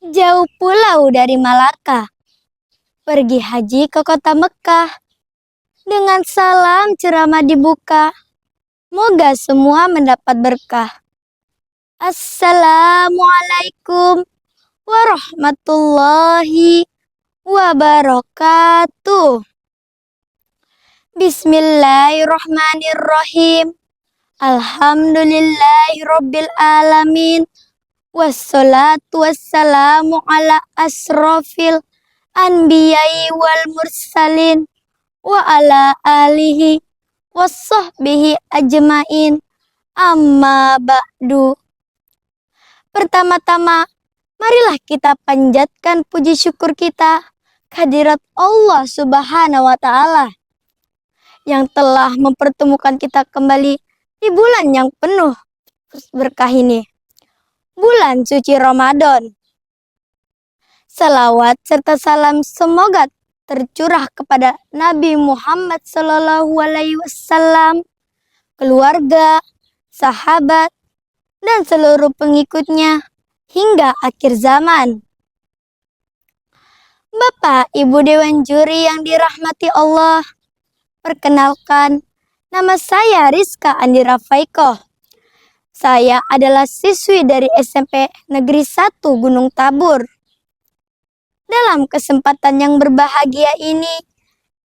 Jauh pulau dari Malaka, pergi haji ke kota Mekah. Dengan salam ceramah dibuka, moga semua mendapat berkah. Assalamualaikum warahmatullahi wabarakatuh. Bismillahirrahmanirrahim. Alhamdulillahirabbil alamin. Wassalatu wassalamu ala asrofil anbiya'i wal mursalin wa ala alihi wassahbihi ajmain, amma ba'du. Pertama-tama, marilah kita panjatkan puji syukur kita kehadirat Allah Subhanahu wa Ta'ala yang telah mempertemukan kita kembali di bulan yang penuh berkah ini, bulan suci Ramadan. Salawat serta salam semoga tercurah kepada Nabi Muhammad SAW, keluarga, sahabat, dan seluruh pengikutnya hingga akhir zaman. Bapak, Ibu Dewan Juri yang dirahmati Allah, perkenalkan, nama saya Rizka Andira Faikoh. Saya adalah siswi dari SMP Negeri 1 Gunung Tabur. Dalam kesempatan yang berbahagia ini,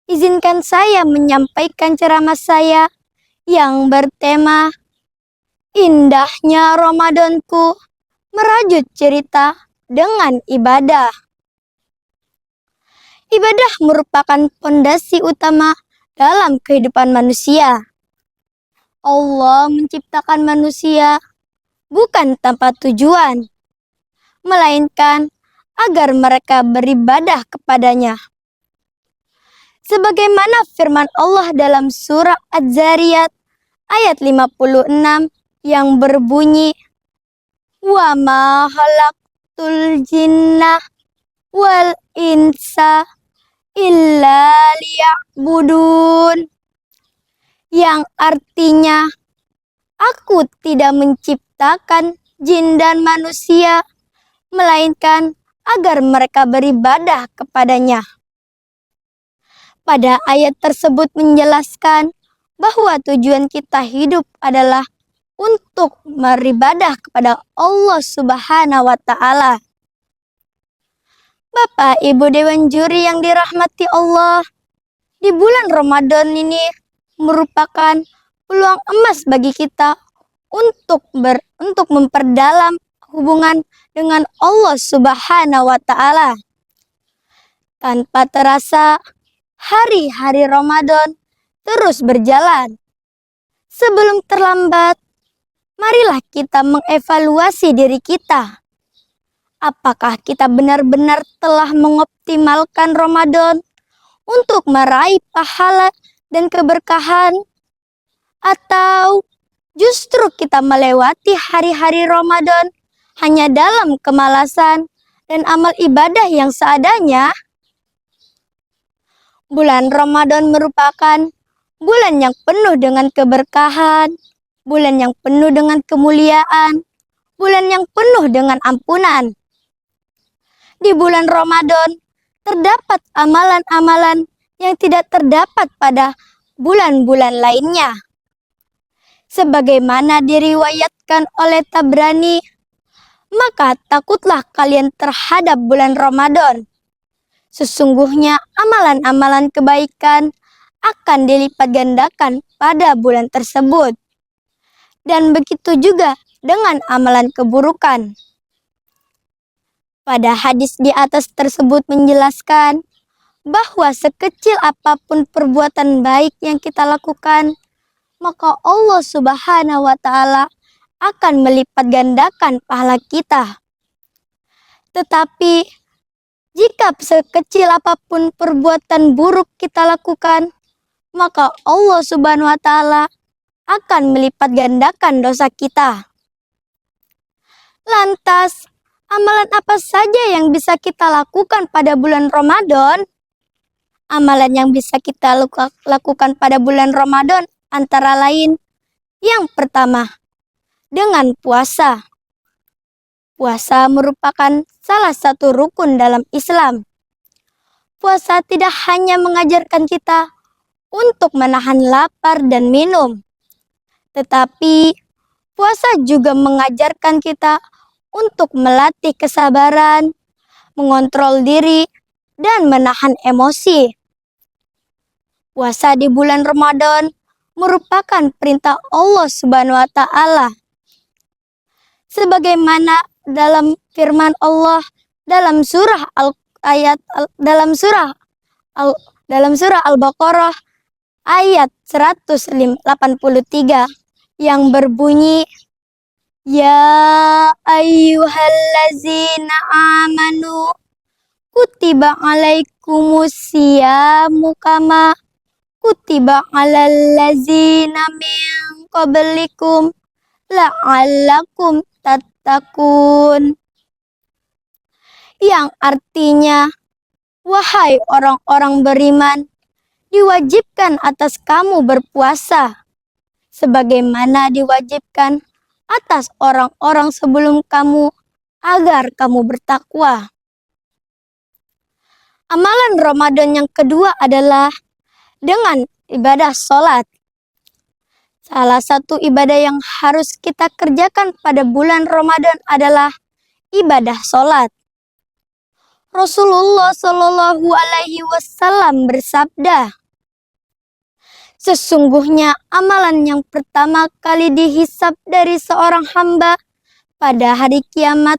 izinkan saya menyampaikan ceramah saya yang bertema Indahnya Ramadanku merajut cerita dengan ibadah. Ibadah merupakan fondasi utama dalam kehidupan manusia. Allah menciptakan manusia bukan tanpa tujuan, melainkan agar mereka beribadah kepadanya. Sebagaimana firman Allah dalam surah Az-Zariyat ayat 56 yang berbunyi, "Wa ma khalaqtul jinna wal insa illa liya'budun." Yang artinya, aku tidak menciptakan jin dan manusia, melainkan agar mereka beribadah kepadanya. Pada ayat tersebut menjelaskan bahwa tujuan kita hidup adalah untuk beribadah kepada Allah Subhanahu wa Ta'ala. Bapak, Ibu Dewan Juri yang dirahmati Allah, di bulan Ramadan ini merupakan peluang emas bagi kita untuk memperdalam hubungan dengan Allah Subhanahu wa Ta'ala. Tanpa terasa, hari-hari Ramadan terus berjalan. Sebelum terlambat, marilah kita mengevaluasi diri kita. Apakah kita benar-benar telah mengoptimalkan Ramadan untuk meraih pahala dan keberkahan? Atau justru kita melewati hari-hari Ramadan hanya dalam kemalasan dan amal ibadah yang seadanya? Bulan Ramadan merupakan bulan yang penuh dengan keberkahan, bulan yang penuh dengan kemuliaan, bulan yang penuh dengan ampunan. Di bulan Ramadan terdapat amalan-amalan yang tidak terdapat pada bulan-bulan lainnya. Sebagaimana diriwayatkan oleh Tabrani, maka takutlah kalian terhadap bulan Ramadan. Sesungguhnya amalan-amalan kebaikan akan dilipat gandakan pada bulan tersebut. Dan begitu juga dengan amalan keburukan. Pada hadis di atas tersebut menjelaskan bahwa sekecil apapun perbuatan baik yang kita lakukan, maka Allah Subhanahu wa Ta'ala akan melipat gandakan pahala kita. Tetapi jika sekecil apapun perbuatan buruk kita lakukan, maka Allah Subhanahu wa Ta'ala akan melipat gandakan dosa kita. Lantas, amalan apa saja yang bisa kita lakukan pada bulan Ramadan? Amalan yang bisa kita lakukan pada bulan Ramadan antara lain, yang pertama, dengan puasa. Puasa merupakan salah satu rukun dalam Islam. Puasa tidak hanya mengajarkan kita untuk menahan lapar dan minum, tetapi puasa juga mengajarkan kita untuk melatih kesabaran, mengontrol diri, dan menahan emosi. Puasa di bulan Ramadan merupakan perintah Allah Subhanahu wa taala. Sebagaimana dalam firman Allah dalam surah Al-Baqarah ayat 183 yang berbunyi, Ya ayyuhallazina amanu kutiba alaikumusyamu kama kutiba alal ladzina min qablikum la'allakum tattaqun. Yang artinya, wahai orang-orang beriman, diwajibkan atas kamu berpuasa sebagaimana diwajibkan atas orang-orang sebelum kamu agar kamu bertakwa. Amalan Ramadan yang kedua adalah dengan ibadah sholat. Salah satu ibadah yang harus kita kerjakan pada bulan Ramadan adalah ibadah sholat. Rasulullah Shallallahu Alaihi Wasallam bersabda, sesungguhnya amalan yang pertama kali dihisab dari seorang hamba pada hari kiamat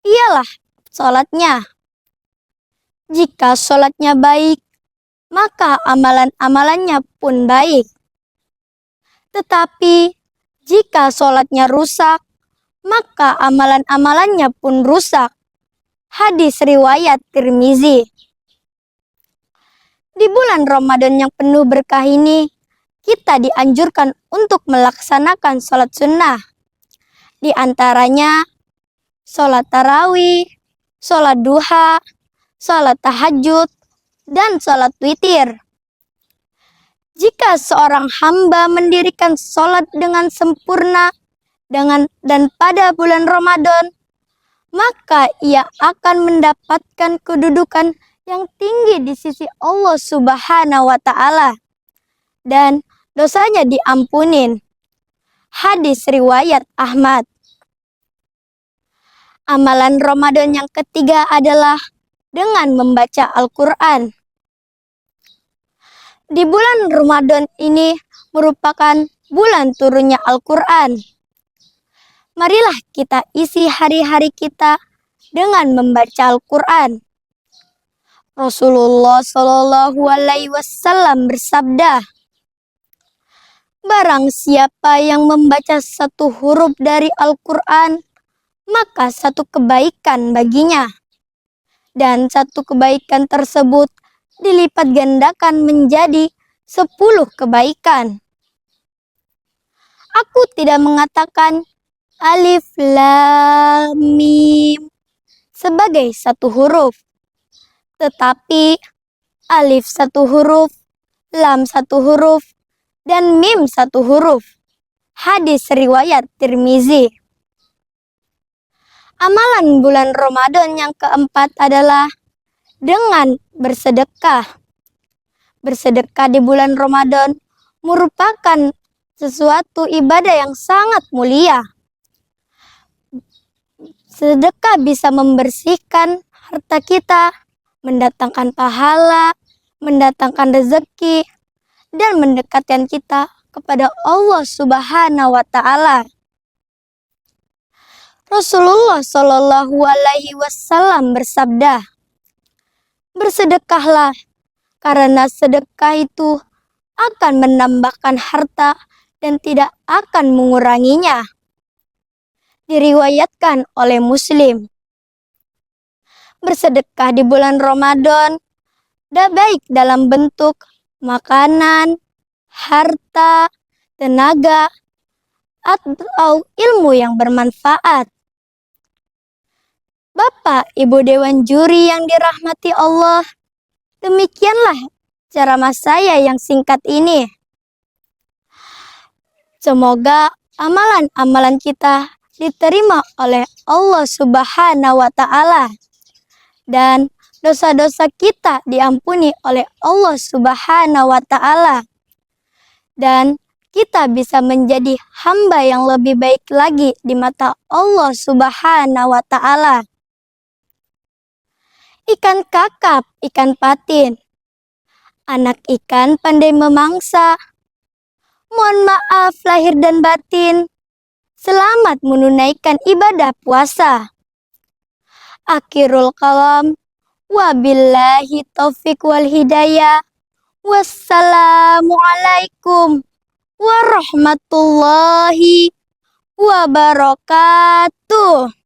ialah sholatnya. Jika sholatnya baik, maka amalan-amalannya pun baik. Tetapi jika sholatnya rusak, maka amalan-amalannya pun rusak. Hadis riwayat Tirmizi. Di bulan Ramadan yang penuh berkah ini, kita dianjurkan untuk melaksanakan sholat sunnah. Di antaranya, sholat tarawih, sholat duha, sholat tahajud, dan sholat witir. Jika seorang hamba mendirikan sholat dengan sempurna dan pada bulan Ramadan, maka ia akan mendapatkan kedudukan yang tinggi di sisi Allah Subhanahu wa taala dan dosanya diampunin. Hadis riwayat Ahmad. Amalan Ramadan yang ketiga adalah dengan membaca Al-Quran. Di bulan Ramadan ini merupakan bulan turunnya Al-Quran. Marilah kita isi hari-hari kita dengan membaca Al-Quran. Rasulullah Shallallahu Alaihi Wasallam bersabda, barang siapa yang membaca satu huruf dari Al-Quran, maka satu kebaikan baginya. Dan satu kebaikan tersebut dilipat gandakan menjadi 10 kebaikan. Aku tidak mengatakan alif lam mim sebagai satu huruf, tetapi alif satu huruf, lam satu huruf, dan mim satu huruf. Hadis riwayat Tirmizi. Amalan bulan Ramadan yang keempat adalah dengan bersedekah. Bersedekah di bulan Ramadan merupakan sesuatu ibadah yang sangat mulia. Sedekah bisa membersihkan harta kita, mendatangkan pahala, mendatangkan rezeki, dan mendekatkan kita kepada Allah Subhanahu wa taala. Rasulullah Shallallahu Alaihi Wasallam bersabda, bersedekahlah, karena sedekah itu akan menambahkan harta dan tidak akan menguranginya. Diriwayatkan oleh Muslim. Bersedekah di bulan Ramadan baik dalam bentuk makanan, harta, tenaga, atau ilmu yang bermanfaat. Bapak, Ibu Dewan Juri yang dirahmati Allah, demikianlah ceramah saya yang singkat ini. Semoga amalan-amalan kita diterima oleh Allah Subhanahu wa Ta'ala, dan dosa-dosa kita diampuni oleh Allah Subhanahu wa Ta'ala, dan kita bisa menjadi hamba yang lebih baik lagi di mata Allah Subhanahu wa Ta'ala. Ikan kakap, ikan patin. Anak ikan pandai memangsa. Mohon maaf lahir dan batin. Selamat menunaikan ibadah puasa. Akhirul kalam. Wabillahi taufik wal hidayah. Wassalamualaikum warahmatullahi wabarakatuh.